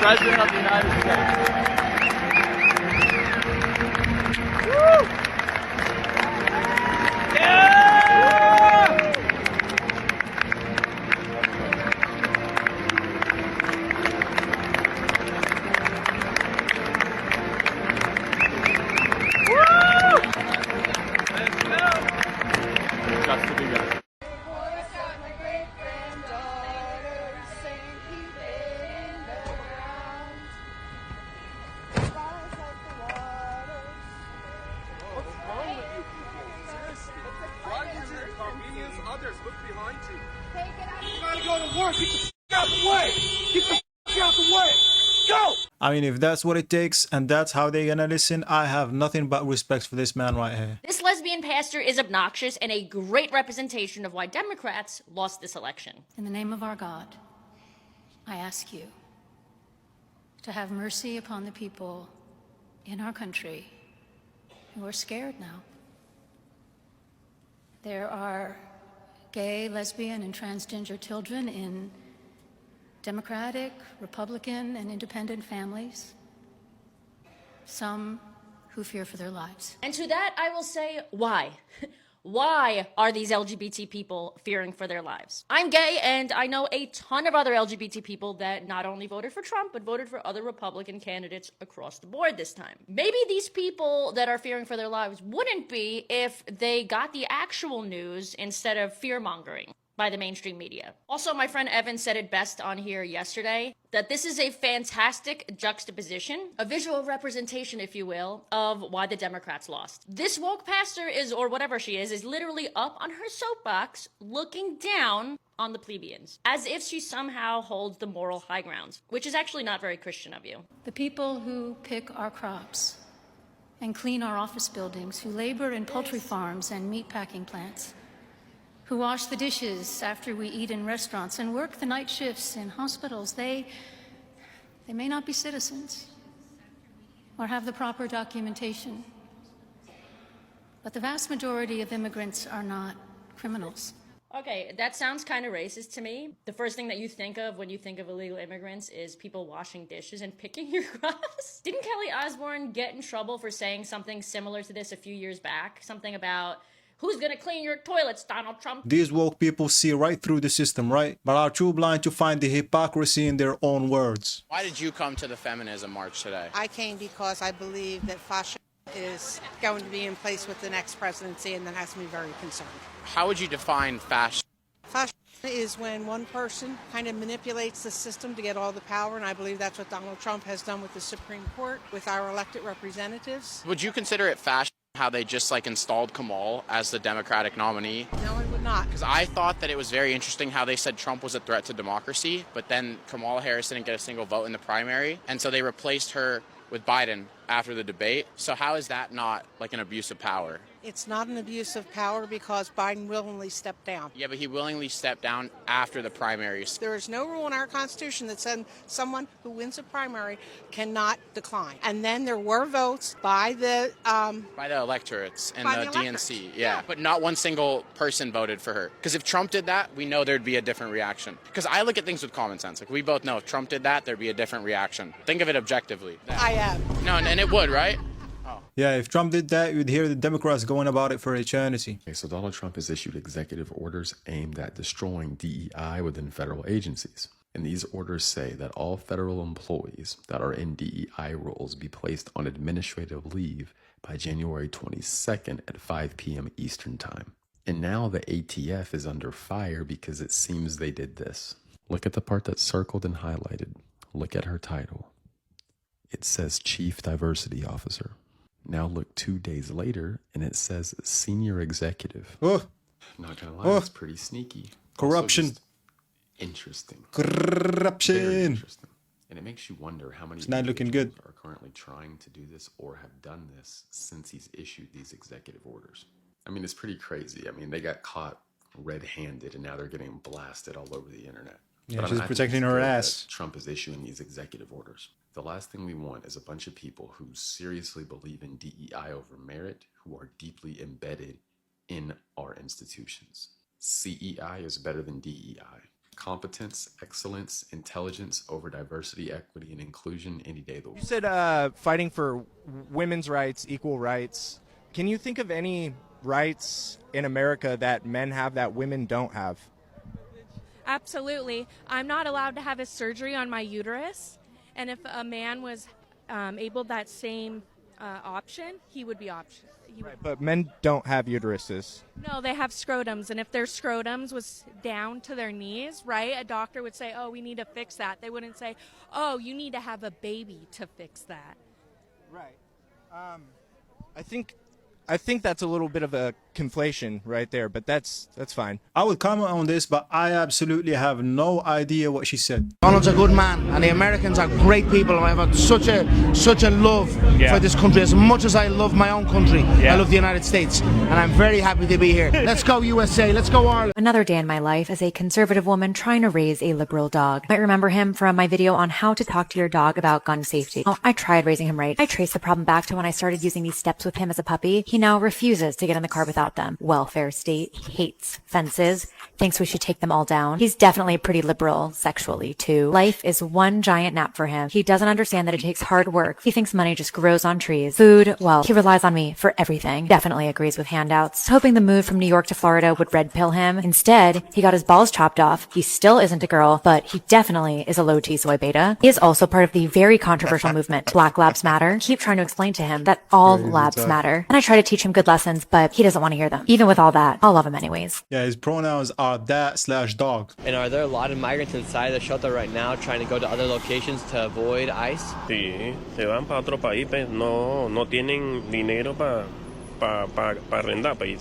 President of the United States. Others, look behind you. You gotta go to work. Get the out the way. Get the out the way. Go! I mean, if that's what it takes and that's how they're gonna listen, I have nothing but respect for this man right here. This lesbian pastor is obnoxious and a great representation of why Democrats lost this election. In the name of our God, I ask you to have mercy upon the people in our country who are scared now. There are gay, lesbian, and transgender children in Democratic, Republican, and independent families. Some who fear for their lives. And to that, I will say, why? Why are these LGBT people fearing for their lives? I'm gay, and I know a ton of other LGBT people that not only voted for Trump, but voted for other Republican candidates across the board this time. Maybe these people that are fearing for their lives wouldn't be if they got the actual news instead of fear-mongering by the mainstream media. Also, my friend Evan said it best on here yesterday, that this is a fantastic juxtaposition, a visual representation, if you will, of why the Democrats lost. This woke pastor is, or whatever she is literally up on her soapbox, looking down on the plebeians, as if she somehow holds the moral high ground, which is actually not very Christian of you. The people who pick our crops and clean our office buildings, who labor in poultry farms and meatpacking plants, who wash the dishes after we eat in restaurants and work the night shifts in hospitals, they may not be citizens or have the proper documentation, but the vast majority of immigrants are not criminals. Okay, that sounds kind of racist to me. The first thing that you think of when you think of illegal immigrants is people washing dishes and picking your crops. Didn't Kelly Osbourne get in trouble for saying something similar to this a few years back? Something about, who's gonna clean your toilets, Donald Trump? These woke people see right through the system, right? But are too blind to find the hypocrisy in their own words. Why did you come to the feminism march today? I came because I believe that fascism is going to be in place with the next presidency, and that has me very concerned. How would you define fascism? Fascism is when one person kind of manipulates the system to get all the power, and I believe that's what Donald Trump has done with the Supreme Court, with our elected representatives. Would you consider it fascism how they just installed Kamal as the Democratic nominee? No, I would not. Because I thought that it was very interesting how they said Trump was a threat to democracy, but then Kamala Harris didn't get a single vote in the primary, and so they replaced her with Biden after the debate. So how is that not an abuse of power? It's not an abuse of power because Biden willingly stepped down. Yeah, but he willingly stepped down after the primaries. There is no rule in our Constitution that said someone who wins a primary cannot decline. And then there were votes by the electorates and by the the DNC, yeah. But not one single person voted for her. Because if Trump did that, we know there'd be a different reaction. Because I look at things with common sense. We both know if Trump did that, there'd be a different reaction. Think of it objectively. I am. No, and it would, right? Yeah, if Trump did that, you'd hear the Democrats going about it for eternity. Okay, so Donald Trump has issued executive orders aimed at destroying DEI within federal agencies. And these orders say that all federal employees that are in DEI roles be placed on administrative leave by January 22nd at 5 p.m. Eastern Time. And now the ATF is under fire because it seems they did this. Look at the part that's circled and highlighted. Look at her title. It says Chief Diversity Officer. Now look 2 days later, and it says Senior Executive. Oh, not gonna lie, it's pretty sneaky. Corruption. Interesting. Corruption. Very interesting. And it makes you wonder how many it's not looking good. Are currently trying to do this or have done this since he's issued these executive orders. I mean, it's pretty crazy. I mean, they got caught red-handed, and now they're getting blasted all over the internet. Yeah, she's protecting her ass. Trump is issuing these executive orders. The last thing we want is a bunch of people who seriously believe in DEI over merit, who are deeply embedded in our institutions. CEI is better than DEI. competence, excellence, intelligence over diversity, equity, and inclusion any day of the week. You said fighting for women's rights, equal rights. Can you think of any rights in America that men have that women don't have? Absolutely. I'm not allowed to have a surgery on my uterus, and if a man was able that same option, he would be option. Right, but men don't have uteruses. No, they have scrotums, and if their scrotums was down to their knees, right, a doctor would say, oh, we need to fix that. They wouldn't say, oh, you need to have a baby to fix that. Right. I think that's a little bit of a conflation right there, but that's fine. I would comment on this, but I absolutely have no idea what she said. Donald's a good man, and the Americans are great people, and I've had such a love for this country. As much as I love my own country, I love the United States, and I'm very happy to be here. Let's go USA, let's go Ireland. Another day in my life as a conservative woman trying to raise a liberal dog. Might remember him from my video on how to talk to your dog about gun safety. Oh, I tried raising him right. I traced the problem back to when I started using these steps with him as a puppy. He now refuses to get in the car without them. Welfare state, hates fences, thinks we should take them all down. He's definitely pretty liberal sexually too. Life is one giant nap for him. He doesn't understand that it takes hard work. He thinks money just grows on trees. Food, well, he relies on me for everything. Definitely agrees with handouts. Hoping the move from New York to Florida would red pill him. Instead, he got his balls chopped off. He still isn't a girl, but he definitely is a low T soy beta. He is also part of the very controversial movement, Black Labs Matter. Keep trying to explain to him that all labs matter. And I try to teach him good lessons, but he doesn't want to hear them. Even with all that, I'll love him anyways. Yeah, his pronouns are that/dog. And are there a lot of migrants inside the shelter right now trying to go to other locations to avoid ICE? Sí, se van para otro país, no tienen dinero para arrendar país.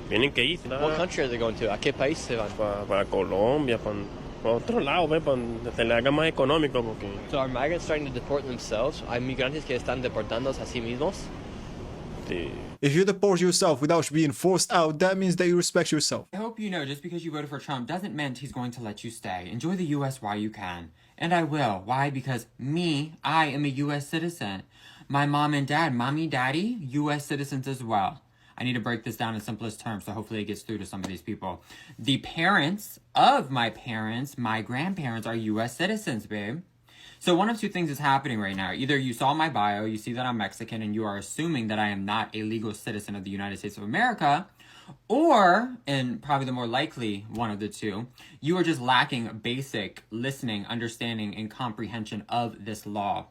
Tienen que ir. What country are they going to? ¿A qué país se van? Para Colombia, para otro lado, para se le haga más económico. Porque... So are migrants starting to deport themselves? ¿Hay migrantes que están deportándose a sí mismos? Sí. If you deport yourself without being forced out, that means that you respect yourself. I hope you know just because you voted for Trump doesn't mean he's going to let you stay. Enjoy the US while you can. And I will. Why? Because I am a US citizen. My mom and dad, mommy, daddy, US citizens as well. I need to break this down in simplest terms, so hopefully it gets through to some of these people. The parents of my parents, my grandparents, are US citizens, babe. So one of two things is happening right now. Either you saw my bio, you see that I'm Mexican, and you are assuming that I am not a legal citizen of the United States of America, or, and probably the more likely one of the two, you are just lacking basic listening, understanding, and comprehension of this law.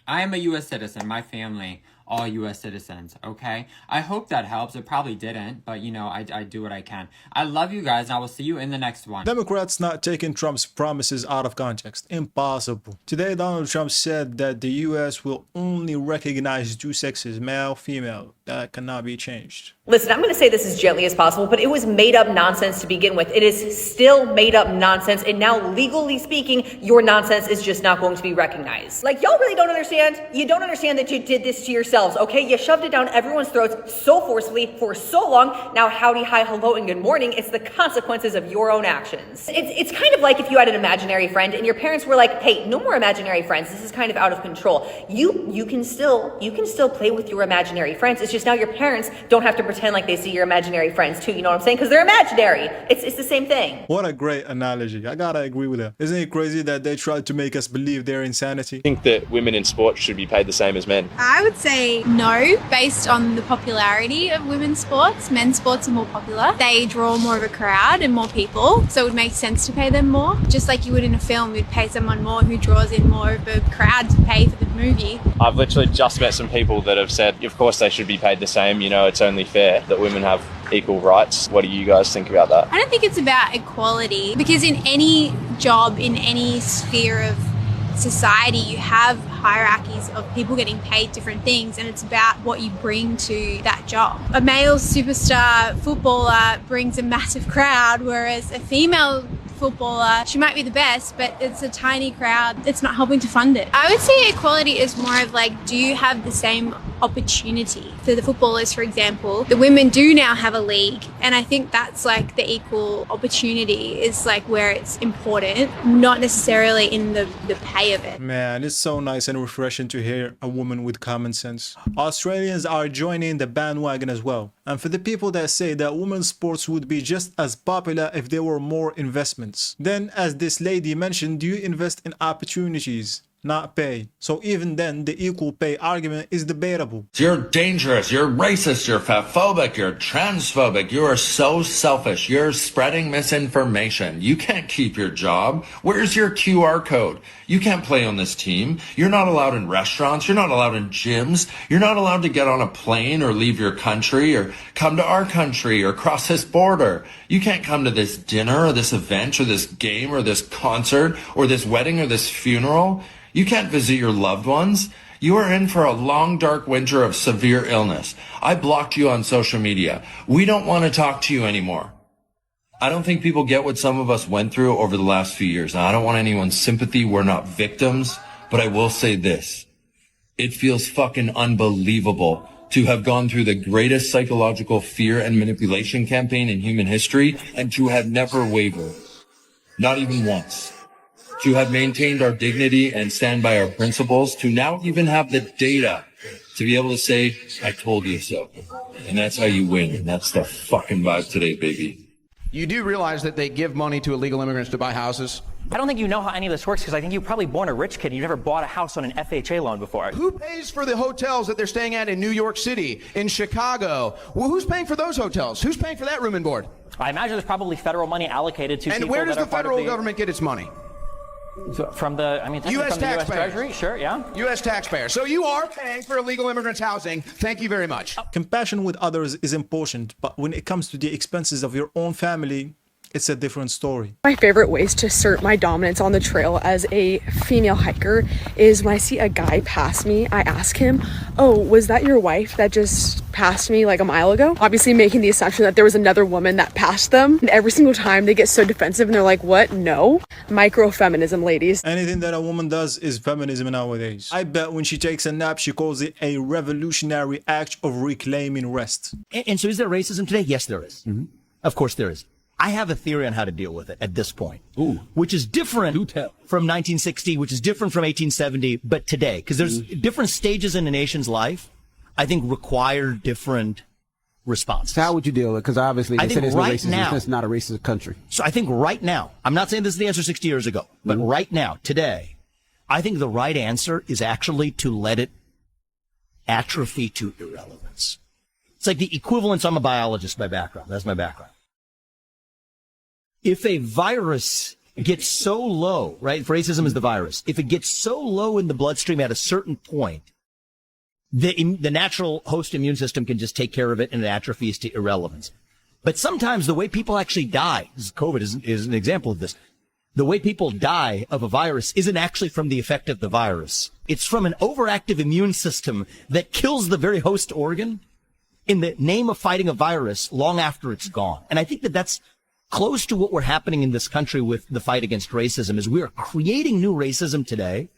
I am a U.S. citizen, my family, all U.S. citizens, okay? I hope that helps. It probably didn't, but, you know, I do what I can. I love you guys, and I will see you in the next one. Democrats not taking Trump's promises out of context. Impossible. Today, Donald Trump said that the U.S. will only recognize two sexes, male, female. That cannot be changed. Listen, I'm going to say this as gently as possible, but it was made up nonsense to begin with. It is still made up nonsense, and now, legally speaking, your nonsense is just not going to be recognized. Like, y'all really don't understand? You don't understand that you did this to yourselves, okay? You shoved it down everyone's throats so forcefully for so long. Now, howdy, hi, hello, and good morning. It's the consequences of your own actions. It's kind of like if you had an imaginary friend and your parents were like, hey, no more imaginary friends. This is kind of out of control. You can still play with your imaginary friends. It's just now your parents don't have to pretend like they see your imaginary friends too, you know what I'm saying? Because they're imaginary. It's the same thing. What a great analogy. I gotta agree with that. Isn't it crazy that they tried to make us believe their insanity? I think that women in sports should be paid the same as men. I would say no, based on the popularity of women's sports. Men's sports are more popular. They draw more of a crowd and more people, so it would make sense to pay them more. Just like you would in a film, you'd pay someone more who draws in more of a crowd to pay for the movie. I've literally just met some people that have said, of course they should be paid the same, you know, it's only fair that women have equal rights. What do you guys think about that? I don't think it's about equality, because in any job, in any sphere of society, you have hierarchies of people getting paid different things, and it's about what you bring to that job. A male superstar footballer brings a massive crowd, whereas a female footballer, she might be the best, but it's a tiny crowd. It's not helping to fund it. I would say equality is more of like, do you have the same opportunity. For the footballers, for example, the women do now have a league, and I think that's like the equal opportunity is like where it's important, not necessarily in the pay of it. Man, it's so nice and refreshing to hear a woman with common sense. Australians are joining the bandwagon as well. And for the people that say that women's sports would be just as popular if there were more investments, then as this lady mentioned, do you invest in opportunities, not pay? So even then, the equal pay argument is debatable. You're dangerous, you're racist, you're fatphobic, you're transphobic, you are so selfish, you're spreading misinformation. You can't keep your job. Where's your QR code? You can't play on this team. You're not allowed in restaurants, you're not allowed in gyms, you're not allowed to get on a plane or leave your country or come to our country or cross this border. You can't come to this dinner or this event or this game or this concert or this wedding or this funeral. You can't visit your loved ones. You are in for a long, dark winter of severe illness. I blocked you on social media. We don't want to talk to you anymore. I don't think people get what some of us went through over the last few years. Now, I don't want anyone's sympathy. We're not victims. But I will say this. It feels fucking unbelievable to have gone through the greatest psychological fear and manipulation campaign in human history and to have never wavered. Not even once. To have maintained our dignity and stand by our principles, to now even have the data to be able to say, I told you so. And that's how you win. And that's the fucking vibe today, baby. You do realize that they give money to illegal immigrants to buy houses? I don't think you know how any of this works because I think you're probably born a rich kid and you've never bought a house on an FHA loan before. Who pays for the hotels that they're staying at in New York City, in Chicago? Well, who's paying for those hotels? Who's paying for that room and board? I imagine there's probably federal money allocated to people. And where does the federal government get its money? From the, I mean, U.S. from the U.S. taxpayer. Treasury, sure, yeah. U.S. taxpayer. So you are paying for illegal immigrants' housing. Thank you very much. Compassion with others is important, but when it comes to the expenses of your own family, it's a different story. My favorite ways to assert my dominance on the trail as a female hiker is when I see a guy pass me, I ask him, oh, was that your wife that just passed me like a mile ago? Obviously making the assumption that there was another woman that passed them. And every single time they get so defensive and they're like, what? No. Micro-feminism, ladies. Anything that a woman does is feminism nowadays. I bet when she takes a nap, she calls it a revolutionary act of reclaiming rest. And so is there racism today? Yes, there is. Mm-hmm. Of course there is. I have a theory on how to deal with it at this point, which is different from 1960, which is different from 1870, but today, because there's different stages in a nation's life, I think require different responses. So how would you deal with it? Because obviously they say there's no racism. It's not a racist country. So I think right now, I'm not saying this is the answer 60 years ago, but right now, today, I think the right answer is actually to let it atrophy to irrelevance. It's like the equivalence. I'm a biologist by background. That's my background. If a virus gets so low, right? Racism is the virus. If it gets so low in the bloodstream at a certain point, the natural host immune system can just take care of it and it atrophies to irrelevance. But sometimes the way people actually die, COVID is an example of this. The way people die of a virus isn't actually from the effect of the virus. It's from an overactive immune system that kills the very host organ in the name of fighting a virus long after it's gone. And I think that that's close to what we're happening in this country with the fight against racism is we are creating new racism today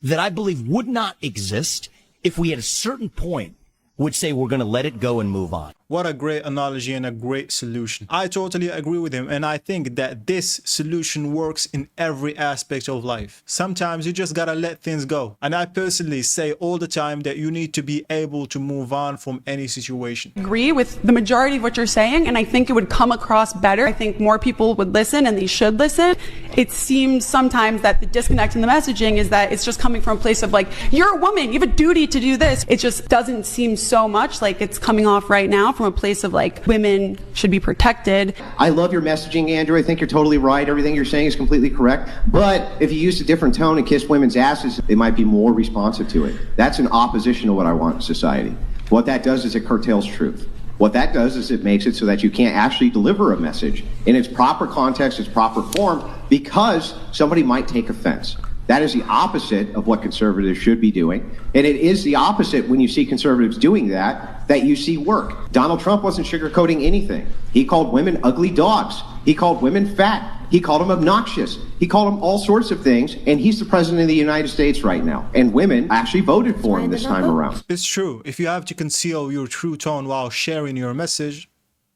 that I believe would not exist if we at a certain point would say we're going to let it go and move on. What a great analogy and a great solution. I totally agree with him, and I think that this solution works in every aspect of life. Sometimes you just gotta let things go. And I personally say all the time that you need to be able to move on from any situation. I agree with the majority of what you're saying, and I think it would come across better. I think more people would listen, and they should listen. It seems sometimes that the disconnect in the messaging is that it's just coming from a place of like, you're a woman, you have a duty to do this. It just doesn't seem so much like it's coming off right now from a place of like women should be protected. I love your messaging, Andrew. I think you're totally right. Everything you're saying is completely correct. But if you used a different tone and kissed women's asses, they might be more responsive to it. That's in opposition to what I want in society. What that does is it curtails truth. What that does is it makes it so that you can't actually deliver a message in its proper context, its proper form, because somebody might take offense. That is the opposite of what conservatives should be doing. And it is the opposite when you see conservatives doing that you see work. Donald Trump wasn't sugarcoating anything. He called women ugly dogs. He called women fat. He called them obnoxious. He called them all sorts of things, and he's the president of the United States right now. And women actually voted for him this time around. It's true. If you have to conceal your true tone while sharing your message,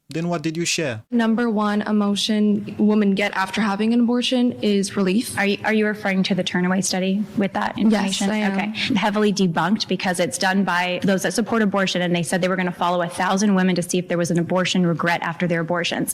then what did you share? Number one emotion women get after having an abortion is relief. Are you referring to the Turnaway study with that information? Yes, I am. Okay. Heavily debunked because it's done by those that support abortion, and they said they were going to follow 1,000 women to see if there was an abortion regret after their abortions.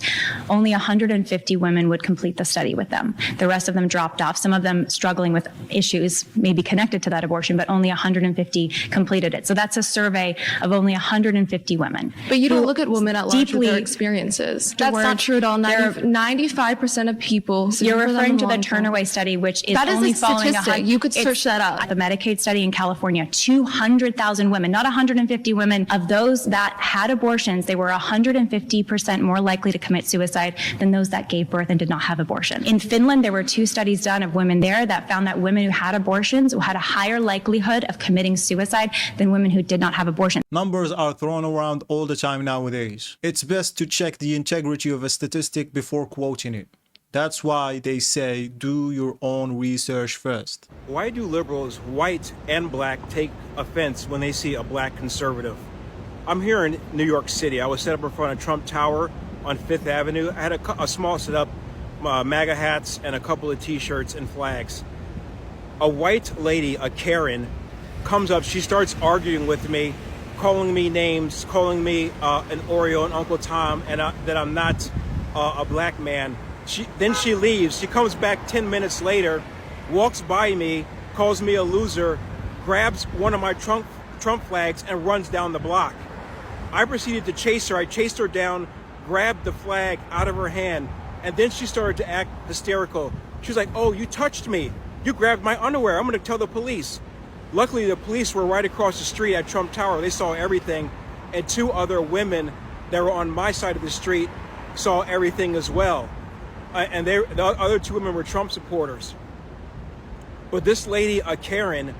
Only 150 women would complete the study with them. The rest of them dropped off, some of them struggling with issues maybe connected to that abortion, but only 150 completed it. So that's a survey of only 150 women. But you don't look at women at large with their experiences. That's not true at all. 95% of people. You're referring to the Turnaway study, which is that is only a statistic. You could search that up. The Medicaid study in California, 200,000 women, not 150 women. Of those that had abortions, they were 150% more likely to commit suicide than those that gave birth and did not have abortion. In Finland, there were 2 studies done of women there that found that women who had abortions had a higher likelihood of committing suicide than women who did not have abortion. Numbers are thrown around all the time nowadays. It's best to check the integrity of a statistic before quoting it. That's why they say do your own research first. Why do liberals, white and black, take offense when they see a black conservative? I'm here in New York City. I was set up in front of Trump Tower on 5th Avenue. I had a small setup, MAGA hats and a couple of t-shirts and flags. A white lady, a Karen, comes up. She starts arguing with me, calling me names, calling me an Oreo and Uncle Tom, and that I'm not a black man. Then she leaves. She comes back 10 minutes later, walks by me, calls me a loser, grabs one of my Trump flags and runs down the block. I proceeded to chase her. I chased her down, grabbed the flag out of her hand, and then she started to act hysterical. She was like, "Oh, you touched me. You grabbed my underwear. I'm going to tell the police." Luckily, the police were right across the street at Trump Tower. They saw everything, and 2 other women that were on my side of the street saw everything as well. And the other 2 women were Trump supporters. But this lady, a Karen,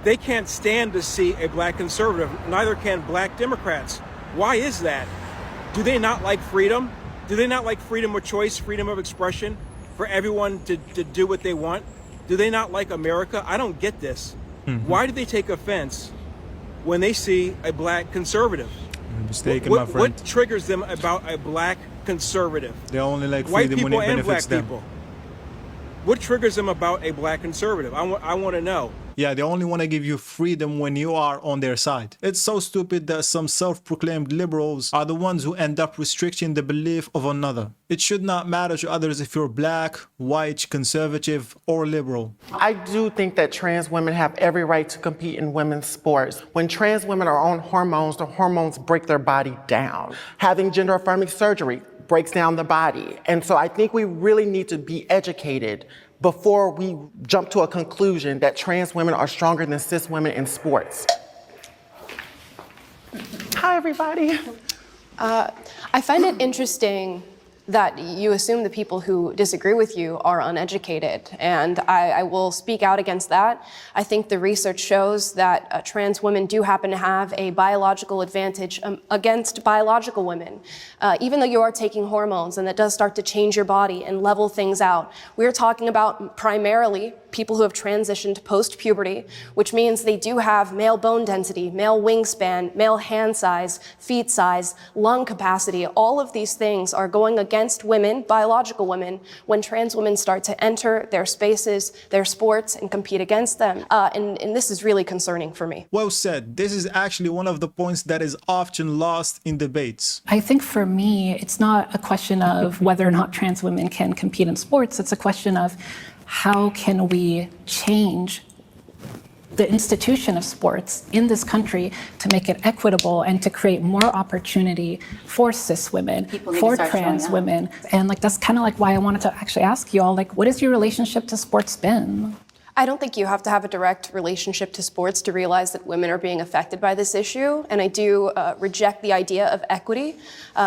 they can't stand to see a black conservative. Neither can black Democrats. Why is that? Do they not like freedom? Do they not like freedom of choice, freedom of expression, for everyone to do what they want? Do they not like America? I don't get this. Why do they take offense when they see a black conservative? Mistaken, my friend. What triggers them about a black conservative? They only like white freedom when people it and benefits black them. people. What triggers them about a black conservative? I want to know. Yeah, they only want to give you freedom when you are on their side. It's so stupid that some self-proclaimed liberals are the ones who end up restricting the belief of another. It should not matter to others if you're black, white, conservative, or liberal. I do think that trans women have every right to compete in women's sports. When trans women are on hormones, the hormones break their body down. Having gender-affirming surgery breaks down the body. And so I think we really need to be educated before we jump to a conclusion that trans women are stronger than cis women in sports. Hi, everybody. I find it interesting that you assume the people who disagree with you are uneducated, and I will speak out against that. I think the research shows that trans women do happen to have a biological advantage against biological women. Even though you are taking hormones, and that does start to change your body and level things out, we're talking about primarily people who have transitioned post-puberty, which means they do have male bone density, male wingspan, male hand size, feet size, lung capacity. All of these things are going against women, biological women, when trans women start to enter their spaces, their sports, and compete against them. And this is really concerning for me. Well said. This is actually one of the points that is often lost in debates. I think for me, it's not a question of whether or not trans women can compete in sports. It's a question of how can we change the institution of sports in this country to make it equitable and to create more opportunity for cis women, for trans women. And like that's kind of like why I wanted to actually ask you all, like, what has your relationship to sports been? I don't think you have to have a direct relationship to sports to realize that women are being affected by this issue, and I do reject the idea of equity.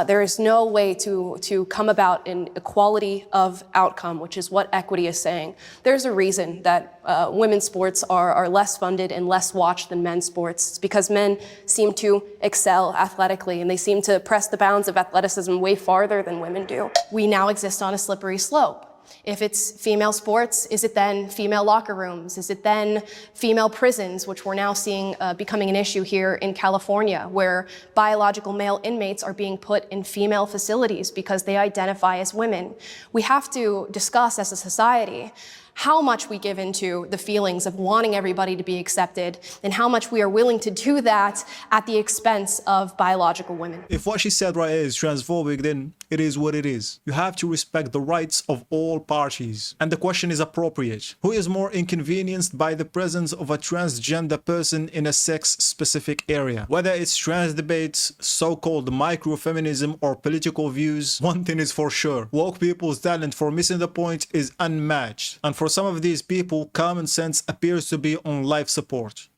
There is no way to come about an equality of outcome, which is what equity is saying. There's a reason that women's sports are less funded and less watched than men's sports. It's because men seem to excel athletically, and they seem to press the bounds of athleticism way farther than women do. We now exist on a slippery slope. If it's female sports, is it then female locker rooms? Is it then female prisons, which we're now seeing becoming an issue here in California, where biological male inmates are being put in female facilities because they identify as women? We have to discuss as a society how much we give into the feelings of wanting everybody to be accepted and how much we are willing to do that at the expense of biological women. If what she said right is transphobic, then it is what it is. You have to respect the rights of all parties. And the question is appropriate. Who is more inconvenienced by the presence of a transgender person in a sex-specific area? Whether it's trans debates, so-called microfeminism, or political views, one thing is for sure. Woke people's talent for missing the point is unmatched. And for some of these people, common sense appears to be on life support.